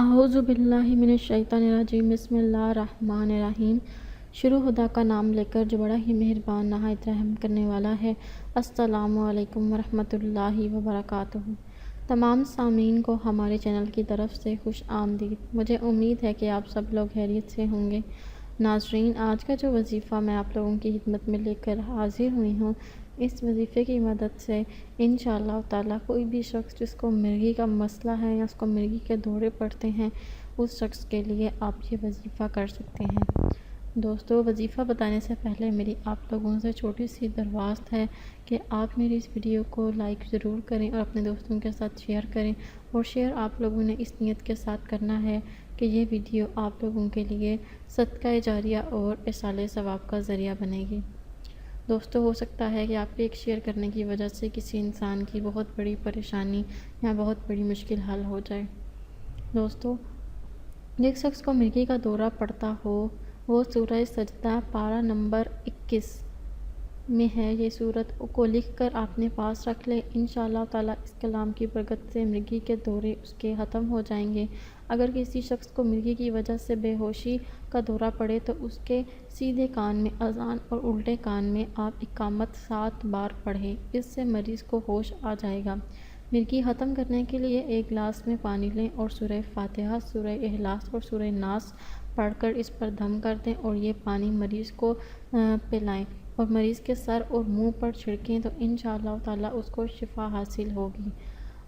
اعوذ باللہ من الشیطان الرجیم بسم اللہ الرحمن الرحیم۔ شروع خدا کا نام لے کر جو بڑا ہی مہربان نہایت رحم کرنے والا ہے۔ السلام علیکم ورحمۃ اللہ وبرکاتہ۔ تمام سامعین کو ہمارے چینل کی طرف سے خوش آمدید۔ مجھے امید ہے کہ آپ سب لوگ خیریت سے ہوں گے۔ ناظرین، آج کا جو وظیفہ میں آپ لوگوں کی خدمت میں لے کر حاضر ہوئی ہوں، اس وظیفے کی مدد سے انشاءاللہ تعالیٰ کوئی بھی شخص جس کو مرگی کا مسئلہ ہے یا اس کو مرگی کے دورے پڑتے ہیں، اس شخص کے لیے آپ یہ وظیفہ کر سکتے ہیں۔ دوستو، وظیفہ بتانے سے پہلے میری آپ لوگوں سے چھوٹی سی درخواست ہے کہ آپ میری اس ویڈیو کو لائک ضرور کریں اور اپنے دوستوں کے ساتھ شیئر کریں، اور شیئر آپ لوگوں نے اس نیت کے ساتھ کرنا ہے کہ یہ ویڈیو آپ لوگوں کے لیے صدقہ جاریہ اور ایصال ثواب کا ذریعہ بنے گی۔ دوستو، ہو سکتا ہے کہ آپ کے ایک شیئر کرنے کی وجہ سے کسی انسان کی بہت بڑی پریشانی یا بہت بڑی مشکل حل ہو جائے۔ دوستو، جس شخص کو مرگی کا دورہ پڑتا ہو وہ سورہ سجدہ پارہ نمبر 21 میں ہے، یہ سورت کو لکھ کر آپ نے پاس رکھ لے۔ انشاءاللہ تعالیٰ اس کلام کی برکت سے مرگی کے دورے اس کے ختم ہو جائیں گے۔ اگر کسی شخص کو مرگی کی وجہ سے بے ہوشی کا دورہ پڑے تو اس کے سیدھے کان میں اذان اور الٹے کان میں آپ اقامت 7 بار پڑھیں، اس سے مریض کو ہوش آ جائے گا۔ مرگی ختم کرنے کے لیے ایک گلاس میں پانی لیں اور سورہ فاتحہ، سورہ اخلاص اور سورہ ناس پڑھ کر اس پر دم کر دیں اور یہ پانی مریض کو پلائیں اور مریض کے سر اور منہ پر چھڑکیں تو انشاءاللہ تعالیٰ اس کو شفا حاصل ہوگی۔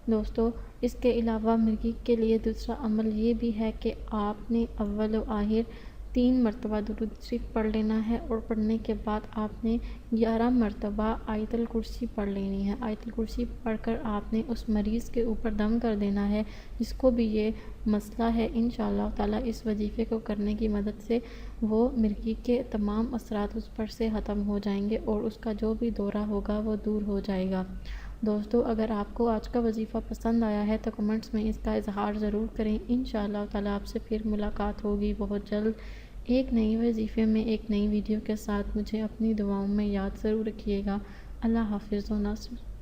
دوستو، اس کے علاوہ مرگی کے لیے دوسرا عمل یہ بھی ہے کہ آپ نے اول و آخر 3 مرتبہ درود شریف پڑھ لینا ہے، اور پڑھنے کے بعد آپ نے 11 مرتبہ آیت الکرسی پڑھ لینی ہے۔ آیت الکرسی پڑھ کر آپ نے اس مریض کے اوپر دم کر دینا ہے جس کو بھی یہ مسئلہ ہے۔ انشاءاللہ تعالیٰ اس وظیفے کو کرنے کی مدد سے وہ مرگی کے تمام اثرات اس پر سے ختم ہو جائیں گے اور اس کا جو بھی دورہ ہوگا وہ دور ہو جائے گا۔ دوستو، اگر آپ کو آج کا وظیفہ پسند آیا ہے تو کمنٹس میں اس کا اظہار ضرور کریں۔ انشاءاللہ تعالیٰ آپ سے پھر ملاقات ہوگی بہت جلد ایک نئی وظیفے میں، ایک نئی ویڈیو کے ساتھ۔ مجھے اپنی دعاؤں میں یاد ضرور رکھیے گا۔ اللہ حافظ و ناصر۔